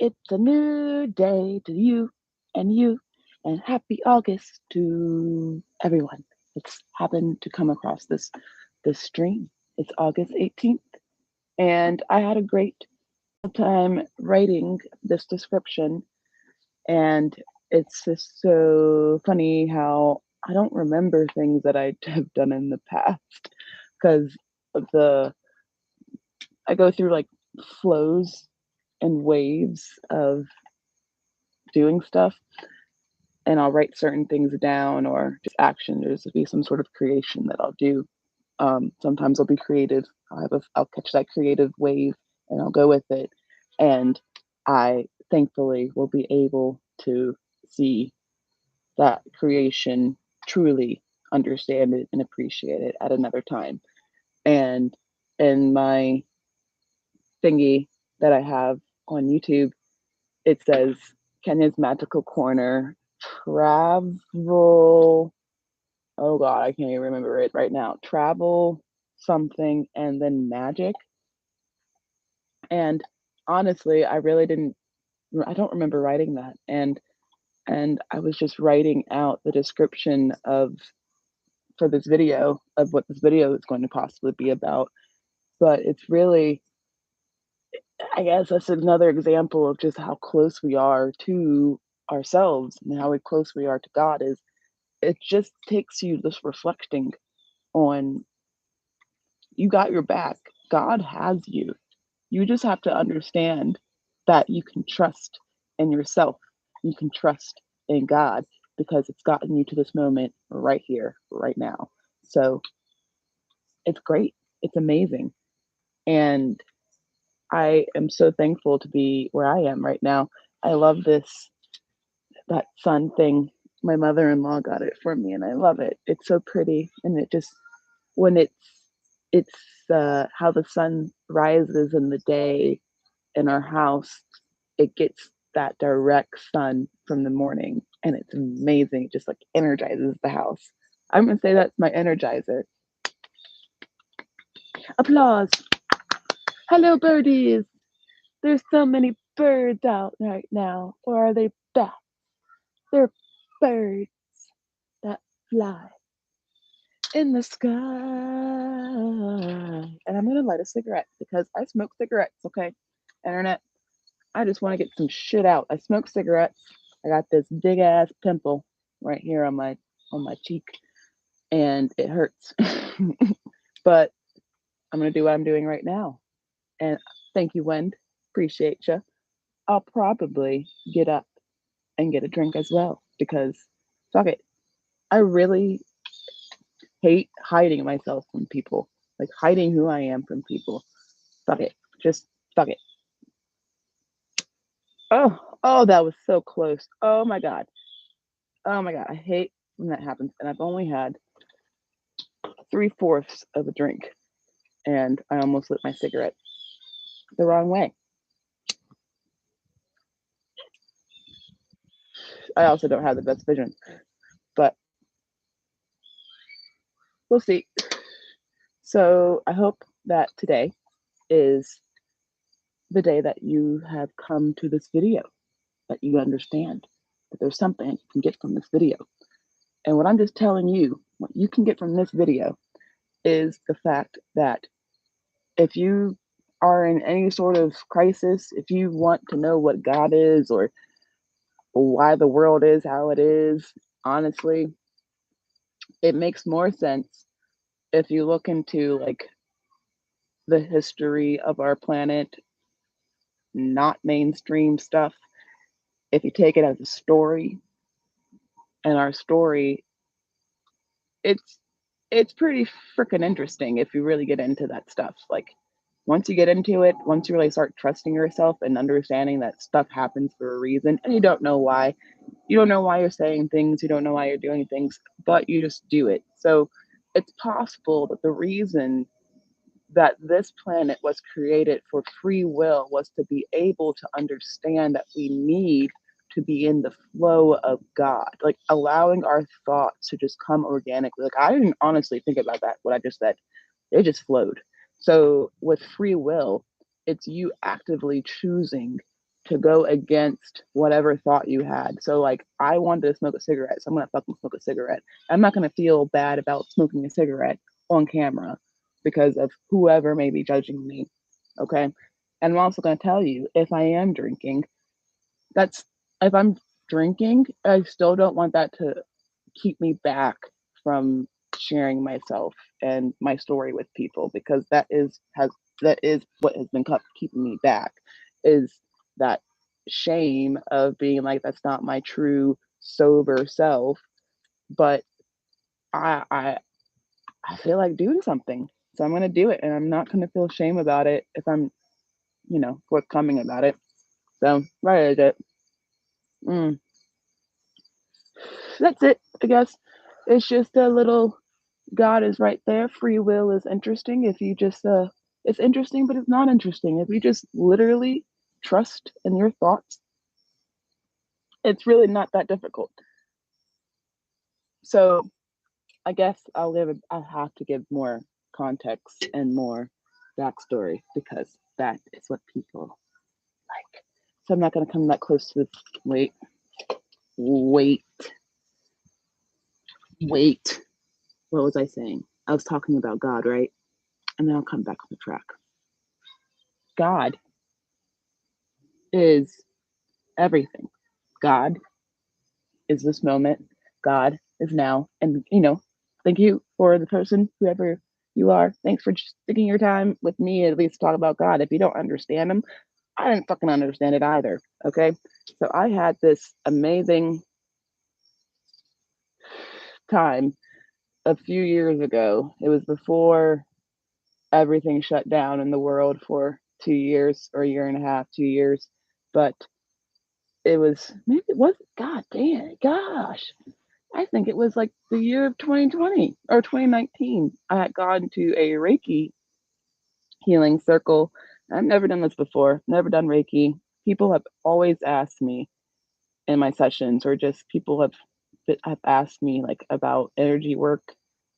It's a new day to you, and happy August to everyone that's happened to come across this stream. It's August 18th, and I had a great time writing this description, and it's just so funny how I don't remember things that I have done in the past because of the I go through like flows and waves of doing stuff, and I'll write certain things down or just action. There's be some sort of creation that I'll do. Sometimes I'll be creative. I'll catch that creative wave and I'll go with it. And I thankfully will be able to see that creation, truly understand it and appreciate it at another time. And in my thingy that I have on YouTube, it says Kenya's Magical Corner travel. Oh God, I can't even remember it right now. Travel something and then magic. And honestly, I don't remember writing that. And I was just writing out the description of for this video of what this video is going to possibly be about. But it's really, I guess that's another example of just how close we are to ourselves and how close we are to God is it just takes you this reflecting on you got your back. God has you. You just have to understand that you can trust in yourself. You can trust in God because it's gotten you to this moment right here, right now. So it's great. It's amazing. And I am so thankful to be where I am right now. I love that sun thing. My mother-in-law got it for me and I love it. It's so pretty and it just when it's how the sun rises in the day in our house, it gets that direct sun from the morning and it's amazing. It just like energizes the house. I'm gonna say that's my energizer. Applause. Hello birdies. There's so many birds out right now. Or are they bats? They're birds that fly in the sky. And I'm gonna light a cigarette because I smoke cigarettes, okay? Internet. I just want to get some shit out. I smoke cigarettes. I got this big ass pimple right here on my cheek and it hurts. But I'm gonna do what I'm doing right now. And thank you, Wend. Appreciate you. I'll probably get up and get a drink as well because fuck it. I really hate hiding myself from people. Like hiding who I am from people. Fuck it. Just fuck it. Oh, that was so close. Oh my god. Oh my god. I hate when that happens. And I've only had 3/4 of a drink and I almost lit my cigarette the wrong way. I also don't have the best vision, but we'll see. So I hope that today is the day that you have come to this video, that you understand that there's something you can get from this video. And what I'm just telling you, what you can get from this video is the fact that if you are in any sort of crisis, if you want to know what God is or why the world is how it is, honestly, it makes more sense if you look into like the history of our planet, not mainstream stuff. If you take it as a story, and our story, it's it's pretty freaking interesting if you really get into that stuff. Like once you get into it, once you really start trusting yourself and understanding that stuff happens for a reason and you don't know why. You don't know why you're saying things, you don't know why you're doing things, but you just do it. So it's possible that the reason that this planet was created for free will was to be able to understand that we need to be in the flow of God, like allowing our thoughts to just come organically. Like I didn't honestly think about that, what I just said. It just flowed. So with free will, it's you actively choosing to go against whatever thought you had. So like I wanted to smoke a cigarette, so I'm gonna fucking smoke a cigarette. I'm not gonna feel bad about smoking a cigarette on camera because of whoever may be judging me. Okay. And I'm also gonna tell you if I am drinking, that's if I'm drinking, I still don't want that to keep me back from sharing myself and my story with people because that is what has been keeping me back is that shame of being like that's not my true sober self. But I I I feel like doing something, so I'm gonna do it, and I'm not gonna feel shame about it if I'm forthcoming about it. So right is it. Mm. That's it, I guess. It's just a little God is right there. Free will is interesting if you just it's interesting, but it's not interesting. If you just literally trust in your thoughts, it's really not that difficult. So I guess I have to give more context and more backstory because that is what people like. So I'm not gonna come that close to this. Wait, wait, wait. What was I saying? I was talking about God, right? And then I'll come back on the track. God is everything. God is this moment. God is now. And, thank you for the person, whoever you are. Thanks for just taking your time with me at least talk about God. If you don't understand him, I didn't fucking understand it either. Okay. So I had this amazing time a few years ago. It was before everything shut down in the world for 2 years or a year and a half, 2 years. But it was maybe it was God damn it, gosh. I think it was like the year of 2020 or 2019. I had gone to a Reiki healing circle. I've never done this before, never done Reiki. People have always asked me in my sessions, or just people have asked me like about energy work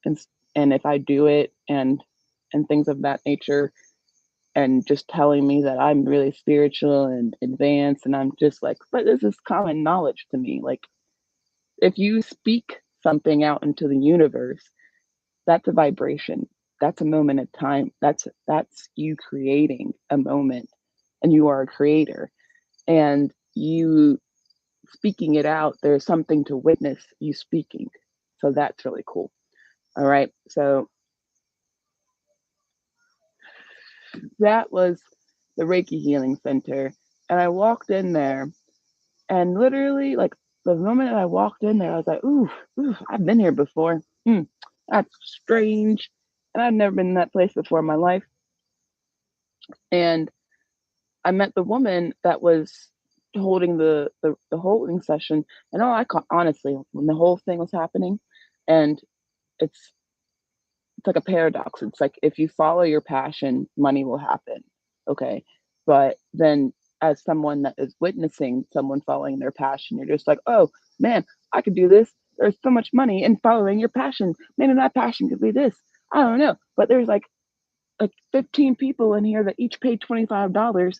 and and if I do it and things of that nature, and just telling me that I'm really spiritual and advanced, and I'm just like, but this is common knowledge to me. Like if you speak something out into the universe, that's a vibration. That's a moment of time. That's you creating a moment, and you are a creator. And you speaking it out, there's something to witness you speaking. So that's really cool. All right. So that was the Reiki Healing Center. And I walked in there, and literally, like the moment I walked in there, I was like, ooh, I've been here before. That's strange. And I've never been in that place before in my life. And I met the woman that was holding the holding session. And honestly, when the whole thing was happening, and it's it's like a paradox. It's like if you follow your passion, money will happen. Okay. But then as someone that is witnessing someone following their passion, you're just like, oh man, I could do this. There's so much money in following your passion. Maybe that passion could be this. I don't know. But there's like 15 people in here that each paid $25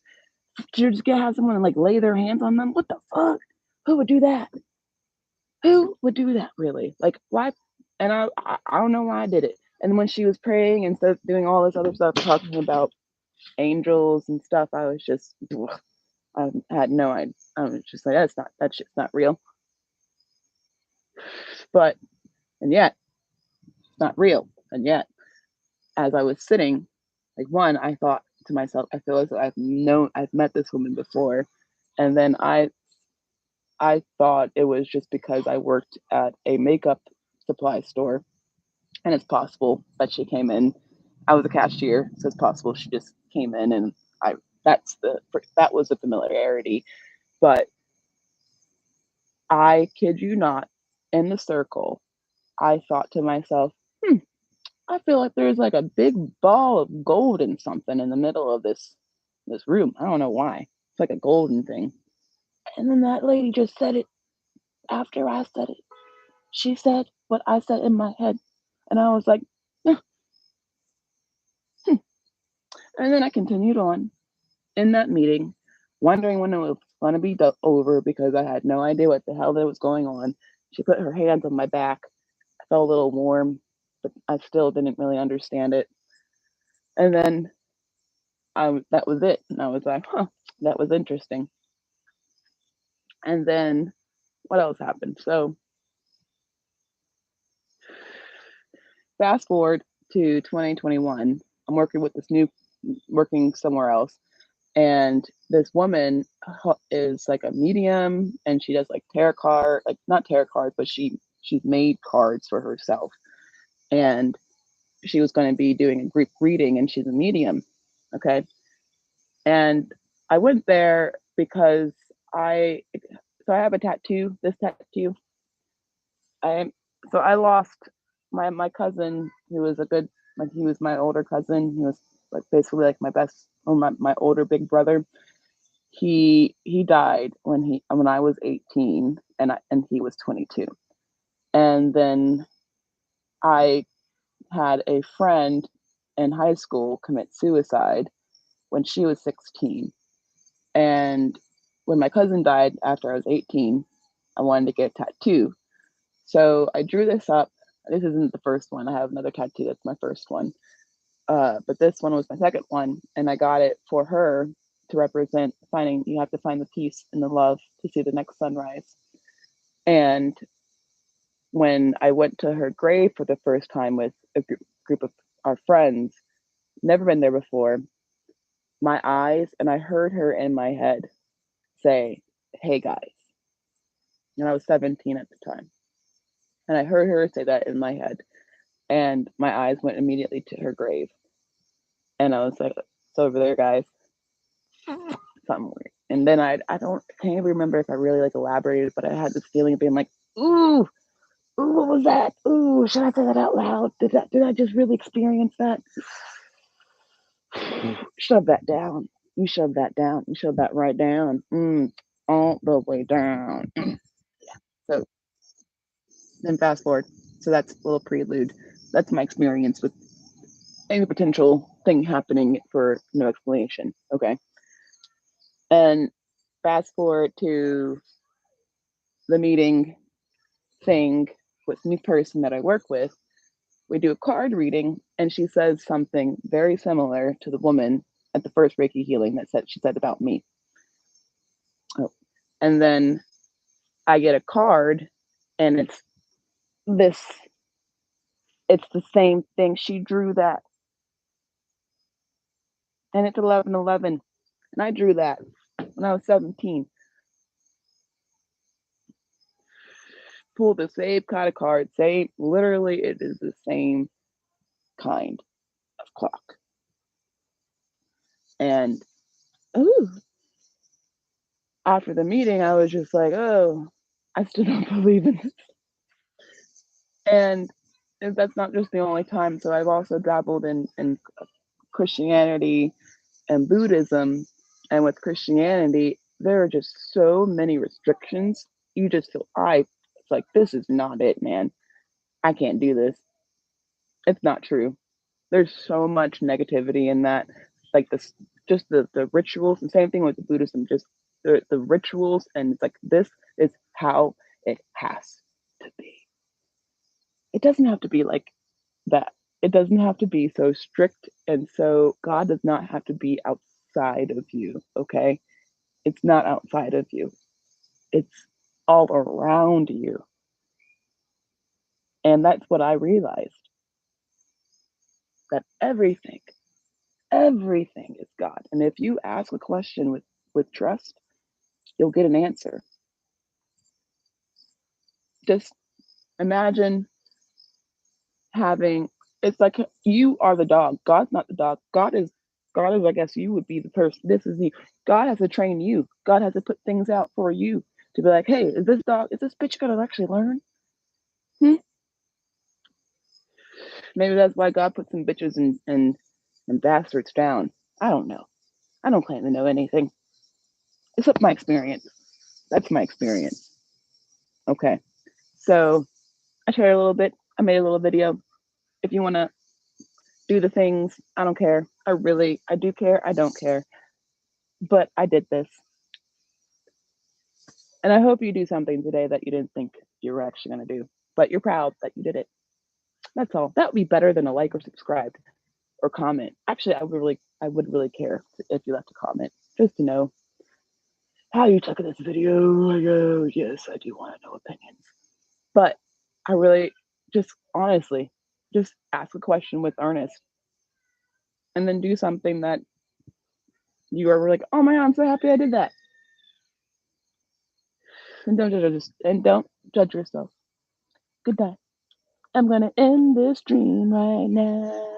to just get have someone like lay their hands on them. What the fuck? Who would do that? Who would do that really? Like why? And I don't know why I did it. And when she was praying and stuff, doing all this other stuff, talking about angels and stuff, I was just, I had no idea. I was just like, that shit's not real. But, and yet, it's not real. And yet, as I was sitting, like one, I thought to myself, I feel as though I've met this woman before. And then I thought it was just because I worked at a makeup supply store, and it's possible that she came in. I was a cashier, so it's possible she just came in, and I that was the familiarity. But I kid you not, in the circle, I thought to myself, I feel like there's like a big ball of gold and something in the middle of this room. I don't know why. It's like a golden thing. And then that lady just said it after I said it. She said what I said in my head. And I was like, "Huh, hmm." And then I continued on in that meeting. wondering when it was going to be over because I had no idea what the hell that was going on. She put her hands on my back. I felt a little warm, but I still didn't really understand it. And then that was it. And I was like, huh, that was interesting. And then what else happened? So fast forward to 2021. I'm working somewhere else. And this woman is like a medium, and she does like tarot card, like not tarot cards, but she's made cards for herself. And she was going to be doing a group reading, and she's a medium. Okay. And I went there because I I have a tattoo, this tattoo. I so I lost my cousin, who was he was my older cousin. He was like basically like my best, or my older big brother. He died when I was 18, and he was 22. And then I had a friend in high school commit suicide when she was 16. And when my cousin died after I was 18, I wanted to get a tattoo. So I drew this up. This isn't the first one. I have another tattoo that's my first one. But this one was my second one, and I got it for her to represent you have to find the peace and the love to see the next sunrise. And when I went to her grave for the first time with a group of our friends, never been there before, my eyes, and I heard her in my head say, "Hey guys." And I was 17 at the time. And I heard her say that in my head, and my eyes went immediately to her grave. And I was like, "It's over there, guys." Something weird. And then can't even remember if I really like elaborated, but I had this feeling of being like, "Ooh, ooh, what was that? Ooh, should I say that out loud? Did I just really experience that?" Shove that down. You shove that down. You shove that right down. All the way down. So then fast forward. So that's a little prelude. That's my experience with any potential thing happening for no explanation. Okay. And fast forward to the meeting thing with the new person that I work with. We do a card reading, and she says something very similar to the woman at the first Reiki healing that she said about me. Oh. And then I get a card, and this it's the same thing. She drew that, and it's 11/11, and I drew that when I was 17. Pull the same kind of card, same, literally, it is the same kind of clock. And ooh, after the meeting, I was just like, oh, I still don't believe in this. And that's not just the only time. So I've also dabbled in Christianity and Buddhism. And with Christianity, there are just so many restrictions. You just feel, it's like, this is not it, man. I can't do this. It's not true. There's so much negativity in that. Like this, just the rituals, and same thing with the Buddhism, just the rituals. And it's like, this is how it has to be. It doesn't have to be like that. It doesn't have to be so strict. And so God does not have to be outside of you. Okay. It's not outside of you. It's all around you. And that's what I realized, that everything is God. And if you ask a question with trust, you'll get an answer. Just imagine having, it's like you are the dog. God's not the dog. God is, I guess you would be the person. This is you. God has to train you. God has to put things out for you to be like, hey, is this bitch gonna actually learn? Maybe that's why God put some bitches and bastards down. I don't know. I don't claim to know anything. Except my experience. That's my experience. Okay. So I shared a little bit. I made a little video. If you wanna do the things, I don't care. I do care. I don't care. But I did this. And I hope you do something today that you didn't think you were actually gonna do, but you're proud that you did it. That's all. That would be better than a like or subscribe or comment. Actually, I would really care if you left a comment just to know how you took this video. I go, yes, I do want to know opinions. But I really just honestly just ask a question with earnest and then do something that you are like, oh my god, I'm so happy I did that. And don't judge yourself. Good night. I'm gonna end this stream right now.